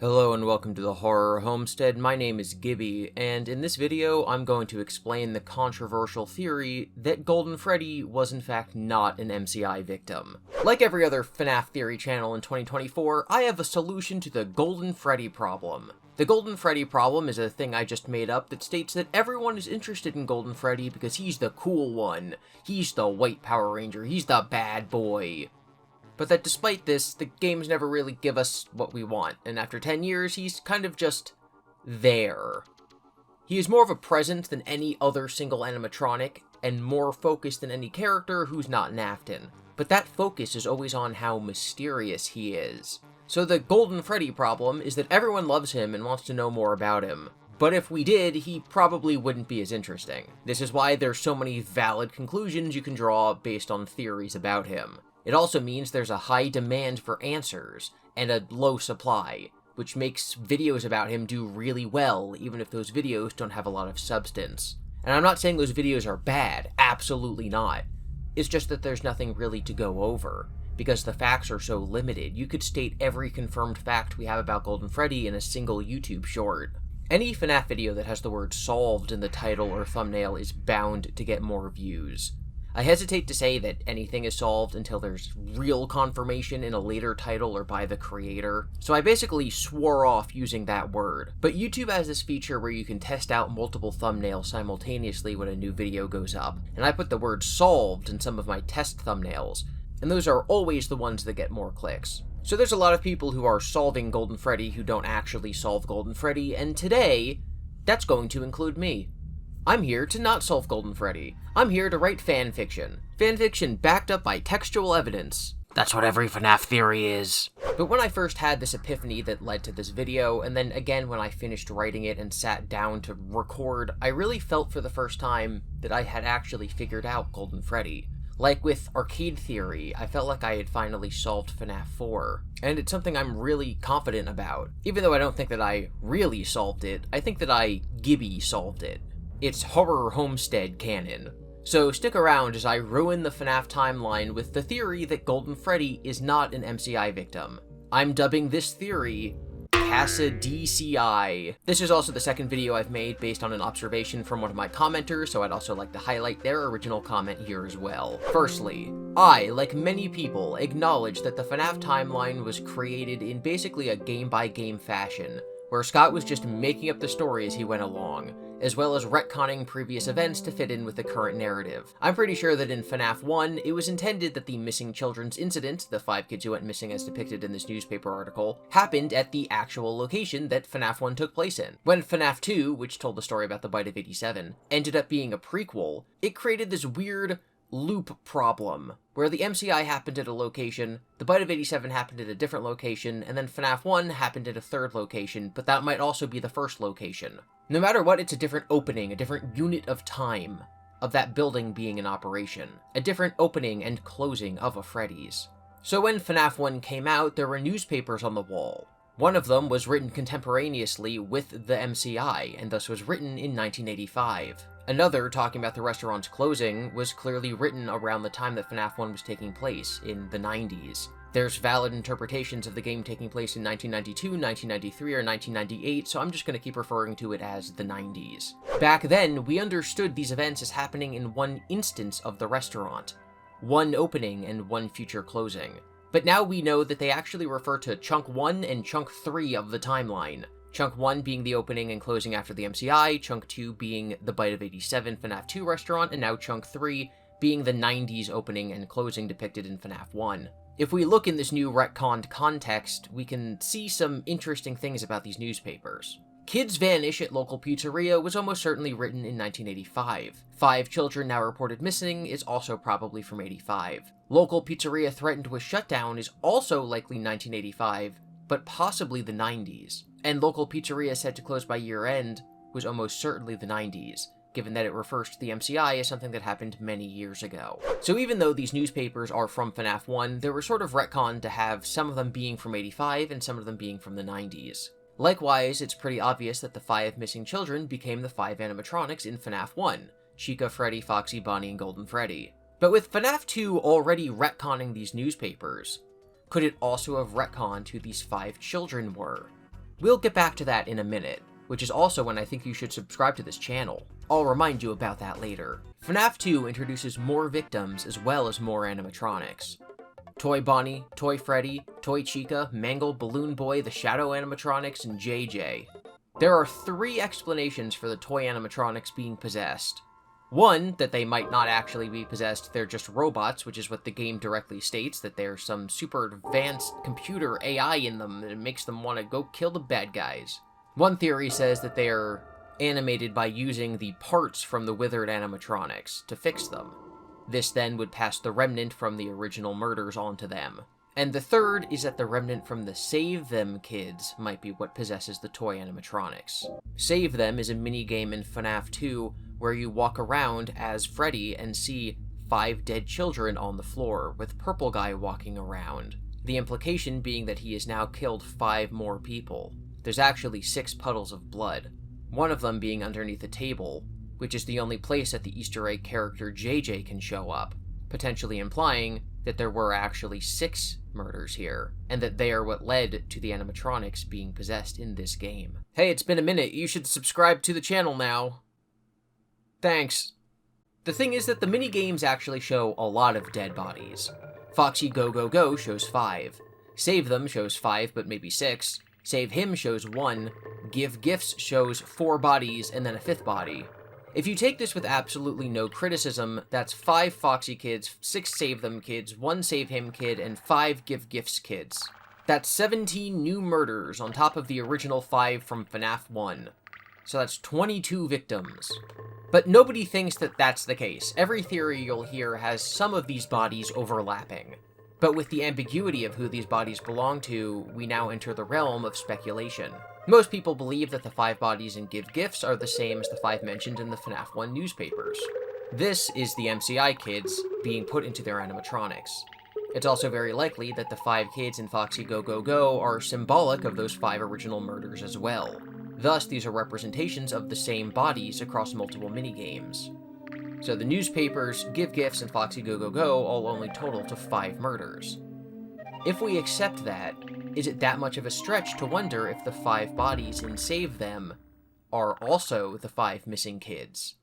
Hello and welcome to the Horror Homestead. My name is GiBi, and in this video I'm going to explain the controversial theory that Golden Freddy was in fact not an MCI victim. Like every other FNAF theory channel in 2024, I have a solution to the Golden Freddy problem. The Golden Freddy problem is a thing I just made up that states that everyone is interested in Golden Freddy because he's the cool one. He's the white Power Ranger. He's the bad boy. But that despite this, the games never really give us what we want, and after 10 years, he's kind of just there. He is more of a presence than any other single animatronic, and more focused than any character who's not Nafton. But that focus is always on how mysterious he is. So the Golden Freddy problem is that everyone loves him and wants to know more about him. But if we did, he probably wouldn't be as interesting. This is why there's so many valid conclusions you can draw based on theories about him. It also means there's a high demand for answers, and a low supply, which makes videos about him do really well, even if those videos don't have a lot of substance. And I'm not saying those videos are bad, absolutely not. It's just that there's nothing really to go over, because the facts are so limited. You could state every confirmed fact we have about Golden Freddy in a single YouTube short. Any FNAF video that has the word solved in the title or thumbnail is bound to get more views. I hesitate to say that anything is solved until there's real confirmation in a later title or by the creator, so I basically swore off using that word. But YouTube has this feature where you can test out multiple thumbnails simultaneously when a new video goes up, and I put the word solved in some of my test thumbnails, and those are always the ones that get more clicks. So there's a lot of people who are solving Golden Freddy who don't actually solve Golden Freddy, and today, that's going to include me. I'm here to not solve Golden Freddy. I'm here to write fanfiction. Fanfiction backed up by textual evidence. That's what every FNAF theory is. But when I first had this epiphany that led to this video, and then again when I finished writing it and sat down to record, I really felt for the first time that I had actually figured out Golden Freddy. Like with Arcade Theory, I felt like I had finally solved FNAF 4. And it's something I'm really confident about. Even though I don't think that I really solved it, I think that I GiBi solved it. It's Horror Homestead canon. So stick around as I ruin the FNAF timeline with the theory that Golden Freddy is not an MCI victim. I'm dubbing this theory CassiDCI. This is also the second video I've made based on an observation from one of my commenters, so I'd also like to highlight their original comment here as well. Firstly, I, like many people, acknowledge that the FNAF timeline was created in basically a game-by-game fashion, where Scott was just making up the story as he went along, as well as retconning previous events to fit in with the current narrative. I'm pretty sure that in FNAF 1, it was intended that the missing children's incident, the 5 kids who went missing as depicted in this newspaper article, happened at the actual location that FNAF 1 took place in. When FNAF 2, which told the story about the Bite of 87, ended up being a prequel, it created this weird loop problem, where the MCI happened at a location, the Bite of 87 happened at a different location, and then FNAF 1 happened at a third location, but that might also be the first location. No matter what, it's a different opening, a different unit of time of that building being in operation, a different opening and closing of a Freddy's. So when FNAF 1 came out, there were newspapers on the wall. One of them was written contemporaneously with the MCI, and thus was written in 1985. Another, talking about the restaurant's closing, was clearly written around the time that FNAF 1 was taking place, in the 90s. There's valid interpretations of the game taking place in 1992, 1993, or 1998, so I'm just going to keep referring to it as the 90s. Back then, we understood these events as happening in one instance of the restaurant, one opening and one future closing. But now we know that they actually refer to Chunk 1 and Chunk 3 of the timeline. Chunk 1 being the opening and closing after the MCI, Chunk 2 being the Bite of 87 FNAF 2 restaurant, and now Chunk 3 being the 90s opening and closing depicted in FNAF 1. If we look in this new retconned context, we can see some interesting things about these newspapers. Kids vanish at local pizzeria was almost certainly written in 1985. 5 children now reported missing is also probably from 85. Local pizzeria threatened with shutdown is also likely 1985, but possibly the 90s. And local pizzeria said to close by year end was almost certainly the 90s, given that it refers to the MCI as something that happened many years ago. So even though these newspapers are from FNAF 1, they were sort of retconned to have some of them being from 85 and some of them being from the 90s. Likewise, it's pretty obvious that the 5 missing children became the 5 animatronics in FNAF 1, Chica, Freddy, Foxy, Bonnie, and Golden Freddy. But with FNAF 2 already retconning these newspapers, could it also have retconned who these 5 children were? We'll get back to that in a minute, which is also when I think you should subscribe to this channel. I'll remind you about that later. FNAF 2 introduces more victims as well as more animatronics. Toy Bonnie, Toy Freddy, Toy Chica, Mangle, Balloon Boy, the Shadow animatronics, and JJ. There are 3 explanations for the toy animatronics being possessed. One, that they might not actually be possessed, they're just robots, which is what the game directly states, that there's some super advanced computer AI in them that makes them want to go kill the bad guys. One theory says that they are animated by using the parts from the withered animatronics to fix them. This then would pass the remnant from the original murders onto them. And the third is that the remnant from the Save Them kids might be what possesses the toy animatronics. Save Them is a minigame in FNAF 2 where you walk around as Freddy and see 5 dead children on the floor, with Purple Guy walking around. The implication being that he has now killed 5 more people. There's actually 6 puddles of blood, one of them being underneath a table, which is the only place that the Easter egg character JJ can show up, potentially implying that there were actually 6 murders here, and that they are what led to the animatronics being possessed in this game. Hey, it's been a minute, you should subscribe to the channel now. Thanks. The thing is that the minigames actually show a lot of dead bodies. Foxy Go Go Go shows 5. Save Them shows 5, but maybe 6. Save Him shows 1. Give Gifts shows 4 bodies and then a 5th body. If you take this with absolutely no criticism, that's 5 Foxy kids, 6 Save Them kids, 1 Save Him kid, and 5 Give Gifts kids. That's 17 new murders on top of the original 5 from FNAF 1. So that's 22 victims. But nobody thinks that that's the case. Every theory you'll hear has some of these bodies overlapping. But with the ambiguity of who these bodies belong to, we now enter the realm of speculation. Most people believe that the 5 bodies in Give Gifts are the same as the 5 mentioned in the FNAF 1 newspapers. This is the MCI kids being put into their animatronics. It's also very likely that the 5 kids in Foxy Go Go Go are symbolic of those 5 original murders as well. Thus, these are representations of the same bodies across multiple minigames. So the newspapers, Give Gifts, and Foxy Go Go Go all only total to 5 murders. If we accept that, is it that much of a stretch to wonder if the 5 bodies in Save Them are also the 5 missing kids?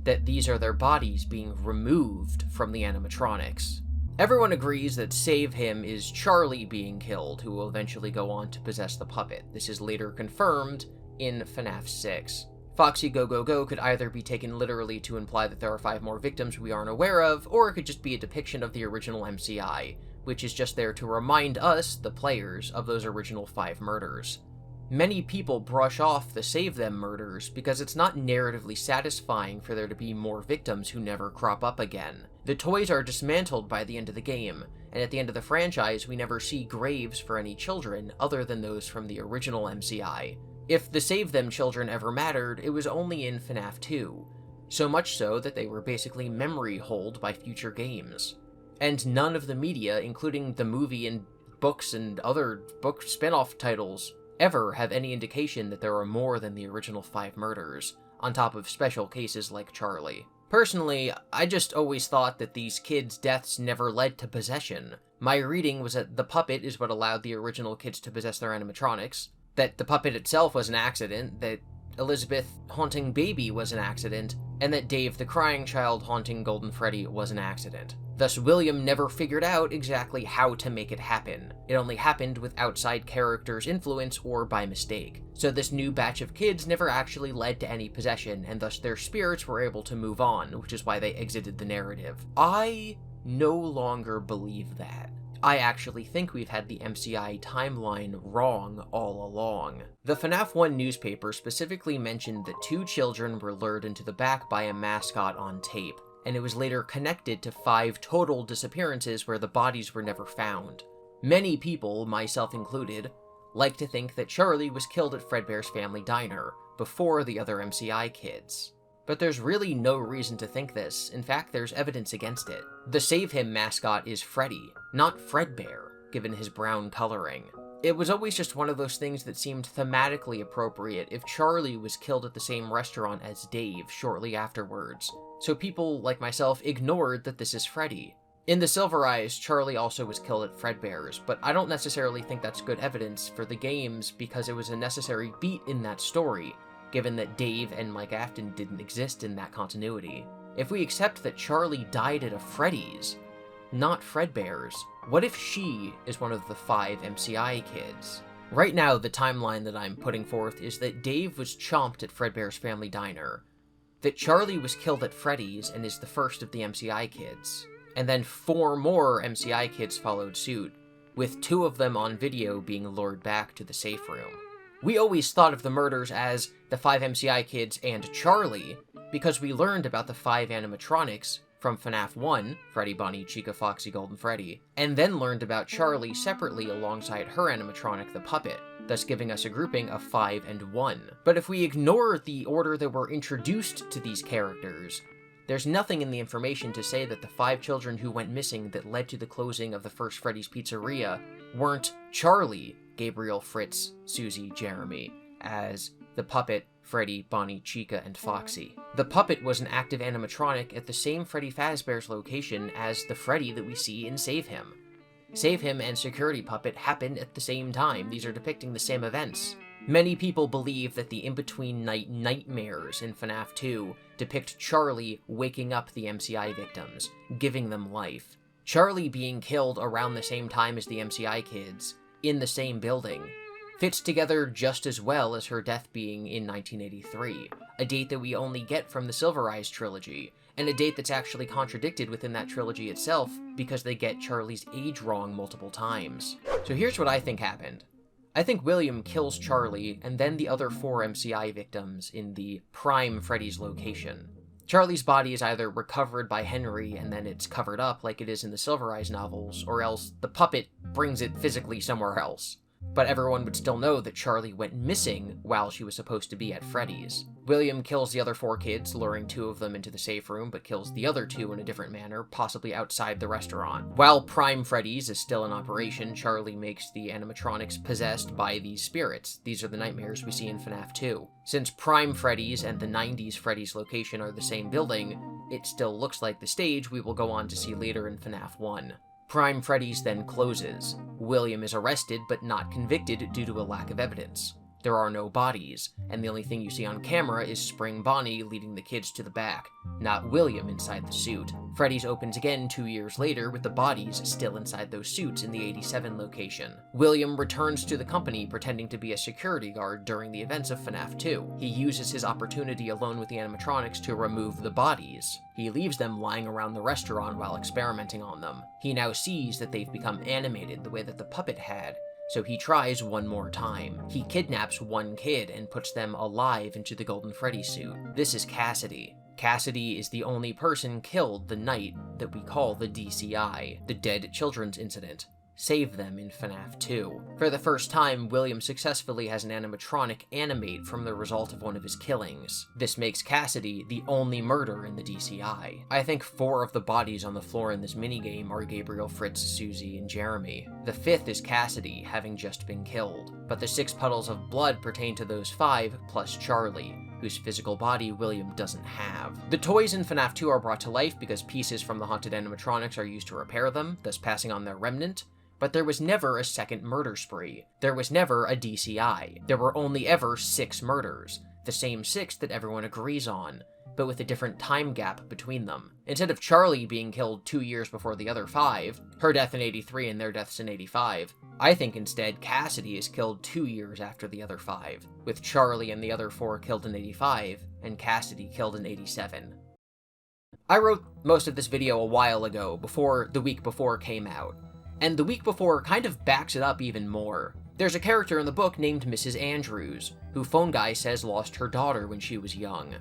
That these are their bodies being removed from the animatronics? Everyone agrees that Save Him is Charlie being killed, who will eventually go on to possess the puppet. This is later confirmed in FNAF 6. Foxy Go Go Go could either be taken literally to imply that there are 5 more victims we aren't aware of, or it could just be a depiction of the original MCI, which is just there to remind us, the players, of those original 5 murders. Many people brush off the Save Them murders because it's not narratively satisfying for there to be more victims who never crop up again. The toys are dismantled by the end of the game, and at the end of the franchise we never see graves for any children other than those from the original MCI. If the Save Them children ever mattered, it was only in FNAF 2, so much so that they were basically memory holed by future games. And none of the media, including the movie and books and other book spin-off titles, ever have any indication that there are more than the original 5 murders, on top of special cases like Charlie. Personally, I just always thought that these kids' deaths never led to possession. My reading was that the puppet is what allowed the original kids to possess their animatronics, that the puppet itself was an accident, that Elizabeth haunting Baby was an accident, and that Dave the Crying Child haunting Golden Freddy was an accident. Thus, William never figured out exactly how to make it happen. It only happened with outside characters' influence or by mistake. So this new batch of kids never actually led to any possession, and thus their spirits were able to move on, which is why they exited the narrative. I no longer believe that. I actually think we've had the MCI timeline wrong all along. The FNAF 1 newspaper specifically mentioned that 2 children were lured into the back by a mascot on tape, and it was later connected to 5 total disappearances where the bodies were never found. Many people, myself included, like to think that Charlie was killed at Fredbear's Family Diner, before the other MCI kids. But there's really no reason to think this. In fact, there's evidence against it. The Save Him mascot is Freddy, not Fredbear, given his brown coloring. It was always just one of those things that seemed thematically appropriate if Charlie was killed at the same restaurant as Dave shortly afterwards. So people, like myself, ignored that this is Freddy. In the Silver Eyes, Charlie also was killed at Fredbear's, but I don't necessarily think that's good evidence for the games because it was a necessary beat in that story, given that Dave and Mike Afton didn't exist in that continuity. If we accept that Charlie died at a Freddy's, not Fredbear's, what if she is one of the 5 MCI kids? Right now, the timeline that I'm putting forth is that Dave was chomped at Fredbear's Family Diner, that Charlie was killed at Freddy's and is the first of the MCI kids, and then 4 more MCI kids followed suit, with 2 of them on video being lured back to the safe room. We always thought of the murders as the 5 MCI kids and Charlie, because we learned about the 5 animatronics from FNAF 1, Freddy, Bonnie, Chica, Foxy, Golden Freddy, and then learned about Charlie separately alongside her animatronic, the puppet, thus giving us a grouping of 5 and 1. But if we ignore the order that we're introduced to these characters, there's nothing in the information to say that the 5 children who went missing that led to the closing of the first Freddy's Pizzeria weren't Charlie, Gabriel, Fritz, Susie, Jeremy, as the puppet, Freddy, Bonnie, Chica, and Foxy. The puppet was an active animatronic at the same Freddy Fazbear's location as the Freddy that we see in Save Him. Save Him and Security Puppet happened at the same time. These are depicting the same events. Many people believe that the in-between night nightmares in FNAF 2 depict Charlie waking up the MCI victims, giving them life. Charlie being killed around the same time as the MCI kids, in the same building, fits together just as well as her death being in 1983, a date that we only get from the Silver Eyes trilogy, and a date that's actually contradicted within that trilogy itself because they get Charlie's age wrong multiple times. So here's what I think happened. I think William kills Charlie and then the other 4 MCI victims in the prime Freddy's location. Charlie's body is either recovered by Henry and then it's covered up like it is in the Silver Eyes novels, or else the puppet brings it physically somewhere else. But everyone would still know that Charlie went missing while she was supposed to be at Freddy's. William kills the other 4 kids, luring 2 of them into the safe room, but kills the other 2 in a different manner, possibly outside the restaurant. While Prime Freddy's is still in operation, Charlie makes the animatronics possessed by these spirits. These are the nightmares we see in FNAF 2. Since Prime Freddy's and the 90s Freddy's location are the same building, it still looks like the stage we will go on to see later in FNAF 1. Prime Freddy's then closes. William is arrested but not convicted due to a lack of evidence. There are no bodies, and the only thing you see on camera is Spring Bonnie leading the kids to the back, not William inside the suit. Freddy's opens again 2 years later with the bodies still inside those suits in the 87 location. William returns to the company pretending to be a security guard during the events of FNAF 2. He uses his opportunity alone with the animatronics to remove the bodies. He leaves them lying around the restaurant while experimenting on them. He now sees that they've become animated the way that the puppet had, so he tries one more time. He kidnaps 1 kid and puts them alive into the Golden Freddy suit. This is Cassidy. Cassidy is the only person killed the night that we call the DCI, the Dead Children's Incident. Save them in FNAF 2. For the first time, William successfully has an animatronic animate from the result of one of his killings. This makes Cassidy the only murder in the DCI. I think 4 of the bodies on the floor in this minigame are Gabriel, Fritz, Susie, and Jeremy. The 5th is Cassidy, having just been killed. But the 6 puddles of blood pertain to those 5, plus Charlie, whose physical body William doesn't have. The toys in FNAF 2 are brought to life because pieces from the haunted animatronics are used to repair them, thus passing on their remnant. But there was never a second murder spree. There was never a DCI. There were only ever 6 murders, the same 6 that everyone agrees on, but with a different time gap between them. Instead of Charlie being killed 2 years before the other 5, her death in 83 and their deaths in 85, I think instead Cassidy is killed 2 years after the other 5, with Charlie and the other 4 killed in 85, and Cassidy killed in 87. I wrote most of this video a while ago, before The Week Before came out. And The Week Before kind of backs it up even more. There's a character in the book named Mrs. Andrews, who Phone Guy says lost her daughter when she was young.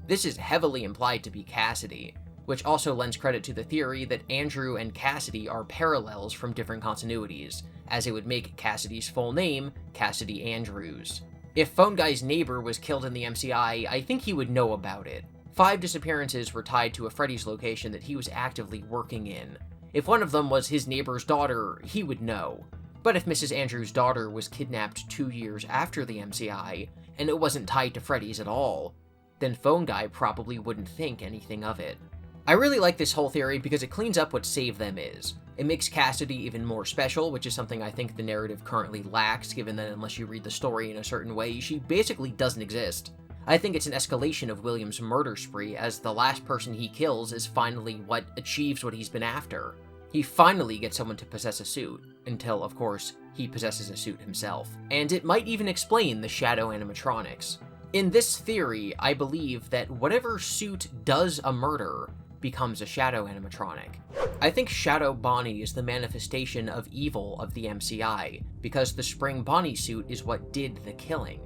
This is heavily implied to be Cassidy, which also lends credit to the theory that Andrew and Cassidy are parallels from different continuities, as it would make Cassidy's full name Cassidy Andrews. If Phone Guy's neighbor was killed in the MCI, I think he would know about it. 5 disappearances were tied to a Freddy's location that he was actively working in. If one of them was his neighbor's daughter, he would know. But if Mrs. Andrews' daughter was kidnapped 2 years after the MCI, and it wasn't tied to Freddy's at all, then Phone Guy probably wouldn't think anything of it. I really like this whole theory because it cleans up what Save Them is. It makes Cassidy even more special, which is something I think the narrative currently lacks, given that unless you read the story in a certain way, she basically doesn't exist. I think it's an escalation of William's murder spree, as the last person he kills is finally what achieves what he's been after. He finally gets someone to possess a suit, until, of course, he possesses a suit himself. And it might even explain the shadow animatronics. In this theory, I believe that whatever suit does a murder becomes a shadow animatronic. I think Shadow Bonnie is the manifestation of evil of the MCI, because the Spring Bonnie suit is what did the killing.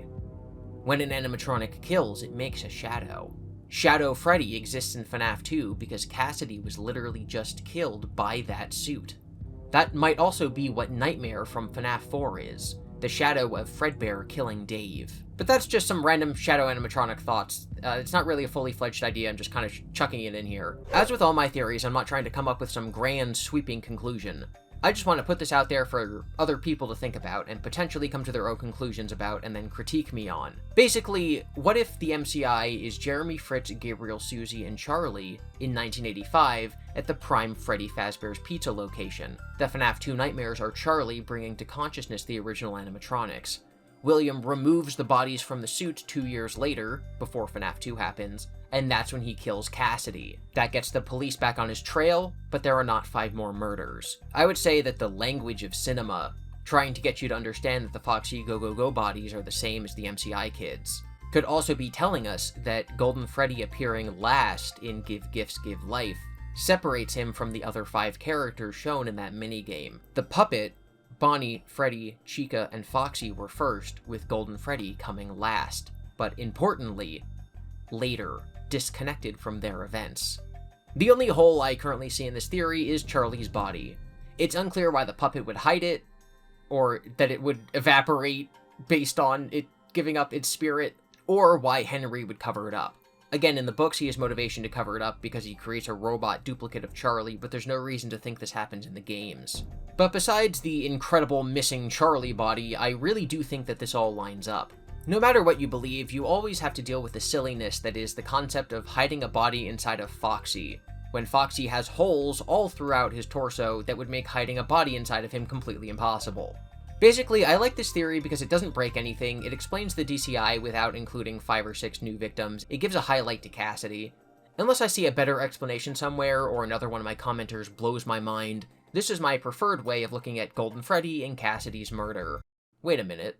When an animatronic kills, it makes a shadow. Shadow Freddy exists in FNAF 2 because Cassidy was literally just killed by that suit. That might also be what Nightmare from FNAF 4 is, the shadow of Fredbear killing Dave. But that's just some random shadow animatronic thoughts. It's not really a fully fledged idea, I'm just kind of chucking it in here. As with all my theories, I'm not trying to come up with some grand, sweeping conclusion. I just want to put this out there for other people to think about and potentially come to their own conclusions about and then critique me on. Basically, what if the MCI is Jeremy, Fritz, Gabriel, Susie, and Charlie in 1985 at the prime Freddy Fazbear's Pizza location? The FNAF 2 nightmares are Charlie bringing to consciousness the original animatronics. William removes the bodies from the suit 2 years later, before FNAF 2 happens, and that's when he kills Cassidy. That gets the police back on his trail, but there are not 5 more murders. I would say that the language of cinema, trying to get you to understand that the Foxy Go Go Go bodies are the same as the MCI kids, could also be telling us that Golden Freddy appearing last in Give Gifts, Give Life separates him from the other 5 characters shown in that minigame. The puppet, Bonnie, Freddy, Chica, and Foxy were first, with Golden Freddy coming last, but importantly, later, disconnected from their events. The only hole I currently see in this theory is Charlie's body. It's unclear why the puppet would hide it, or that it would evaporate based on it giving up its spirit, or why Henry would cover it up. Again, in the books, he has motivation to cover it up because he creates a robot duplicate of Charlie, but there's no reason to think this happens in the games. But besides the incredible missing Charlie body, I really do think that this all lines up. No matter what you believe, you always have to deal with the silliness that is the concept of hiding a body inside of Foxy, when Foxy has holes all throughout his torso that would make hiding a body inside of him completely impossible. Basically, I like this theory because it doesn't break anything, it explains the DCI without including 5 or 6 new victims, it gives a highlight to Cassidy. Unless I see a better explanation somewhere, or another one of my commenters blows my mind, this is my preferred way of looking at Golden Freddy and Cassidy's murder. Wait a minute,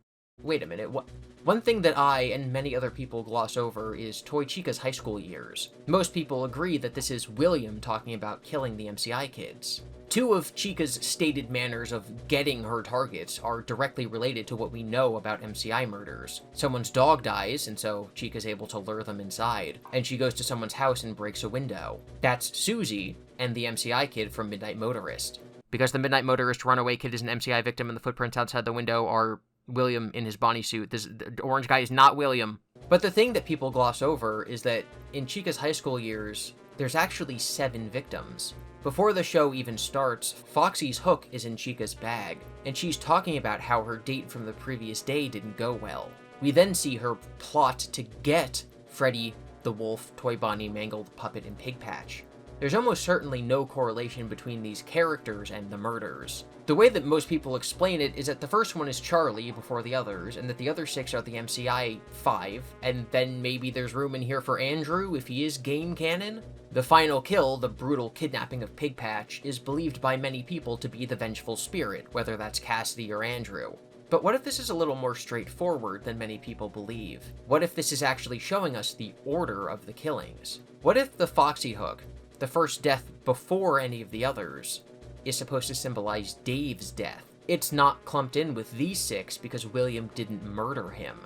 what? One thing that I and many other people gloss over is Toy Chica's high school years. Most people agree that this is William talking about killing the MCI kids. 2 of Chica's stated manners of getting her targets are directly related to what we know about MCI murders. Someone's dog dies, and so Chica's able to lure them inside, and she goes to someone's house and breaks a window. That's Susie and the MCI kid from Midnight Motorist. Because the Midnight Motorist runaway kid is an MCI victim and the footprints outside the window are William in his Bonnie suit. The orange guy is not William. But the thing that people gloss over is that in Chica's high school years, there's actually 7 victims. Before the show even starts, Foxy's hook is in Chica's bag, and she's talking about how her date from the previous day didn't go well. We then see her plot to get Freddy, the wolf, Toy Bonnie, Mangled, Puppet, and Pig Patch. There's almost certainly no correlation between these characters and the murders. The way that most people explain it is that the first one is Charlie before the others, and that the other 6 are the MCI 5, and then maybe there's room in here for Andrew if he is game canon? The final kill, the brutal kidnapping of Pig Patch, is believed by many people to be the vengeful spirit, whether that's Cassidy or Andrew. But what if this is a little more straightforward than many people believe? What if this is actually showing us the order of the killings? What if the Foxy hook, the first death before any of the others, is supposed to symbolize Dave's death? It's not clumped in with these 6 because William didn't murder him.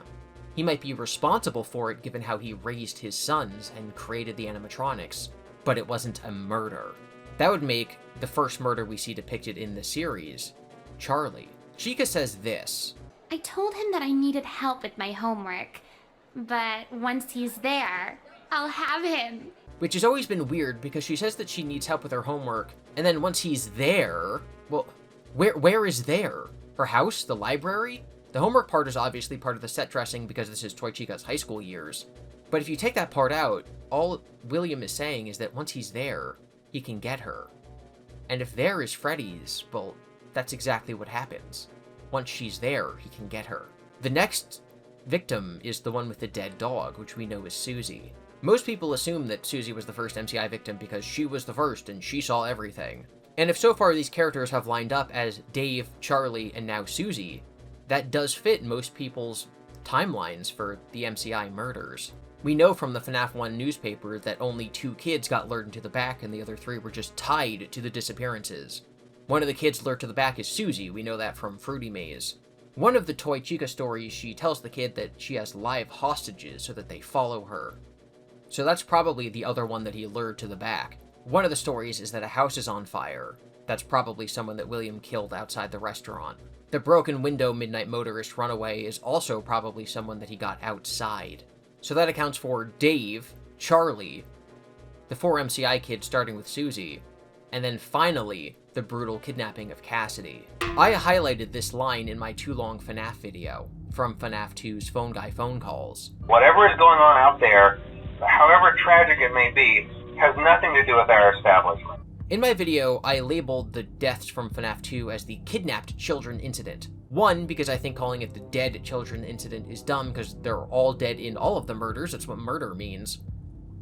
He might be responsible for it given how he raised his sons and created the animatronics, but it wasn't a murder. That would make the first murder we see depicted in the series Charlie. Chica says this: I told him that I needed help with my homework, but once he's there, I'll have him. Which has always been weird because she says that she needs help with her homework, and then once he's there, well, where is there? Her house? The library? The homework part is obviously part of the set dressing because this is Toy Chica's high school years. But if you take that part out, all William is saying is that once he's there, he can get her. And if there is Freddy's, well, that's exactly what happens. Once she's there, he can get her. The next victim is the one with the dead dog, which we know is Susie. Most people assume that Susie was the first MCI victim because she was the first and she saw everything. And if so far these characters have lined up as Dave, Charlie, and now Susie, that does fit most people's timelines for the MCI murders. We know from the FNAF 1 newspaper that only 2 kids got lured into the back and the other 3 were just tied to the disappearances. One of the kids lured to the back is Susie, we know that from Fruity Maze. One of the Toy Chica stories, she tells the kid that she has live hostages so that they follow her. So that's probably the other one that he lured to the back. One of the stories is that a house is on fire. That's probably someone that William killed outside the restaurant. The broken window midnight motorist runaway is also probably someone that he got outside. So that accounts for Dave, Charlie, the 4 MCI kids starting with Susie, and then finally, the brutal kidnapping of Cassidy. I highlighted this line in my too long FNAF video from FNAF 2's Phone Guy phone calls. Whatever is going on out there, however tragic it may be, has nothing to do with our establishment. In my video, I labeled the deaths from FNAF 2 as the Kidnapped Children Incident. One, because I think calling it the Dead Children Incident is dumb because they're all dead in all of the murders, that's what murder means.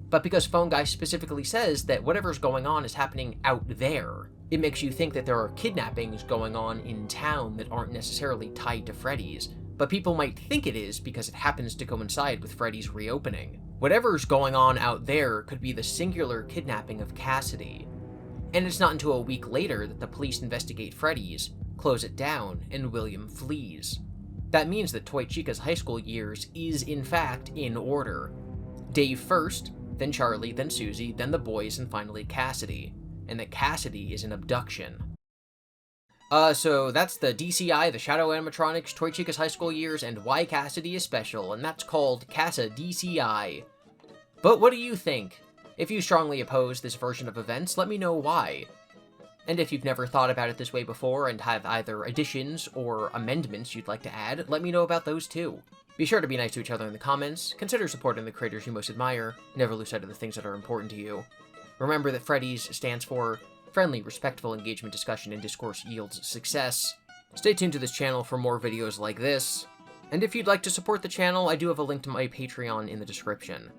But because Phone Guy specifically says that whatever's going on is happening out there, it makes you think that there are kidnappings going on in town that aren't necessarily tied to Freddy's, but people might think it is because it happens to coincide with Freddy's reopening. Whatever's going on out there could be the singular kidnapping of Cassidy. And it's not until a week later that the police investigate Freddy's, close it down, and William flees. That means that Toy Chica's high school years is, in fact, in order. Dave first, then Charlie, then Susie, then the boys, and finally Cassidy. And that Cassidy is an abduction. So that's the DCI, the Shadow Animatronics, Toy Chica's high school years, and why Cassidy is special, and that's called CassiDCI. But what do you think? If you strongly oppose this version of events, let me know why. And if you've never thought about it this way before and have either additions or amendments you'd like to add, let me know about those too. Be sure to be nice to each other in the comments, consider supporting the creators you most admire, never lose sight of the things that are important to you. Remember that Freddy's stands for Friendly, Respectful Engagement, Discussion, and Discourse Yields Success. Stay tuned to this channel for more videos like this, and if you'd like to support the channel, I do have a link to my Patreon in the description.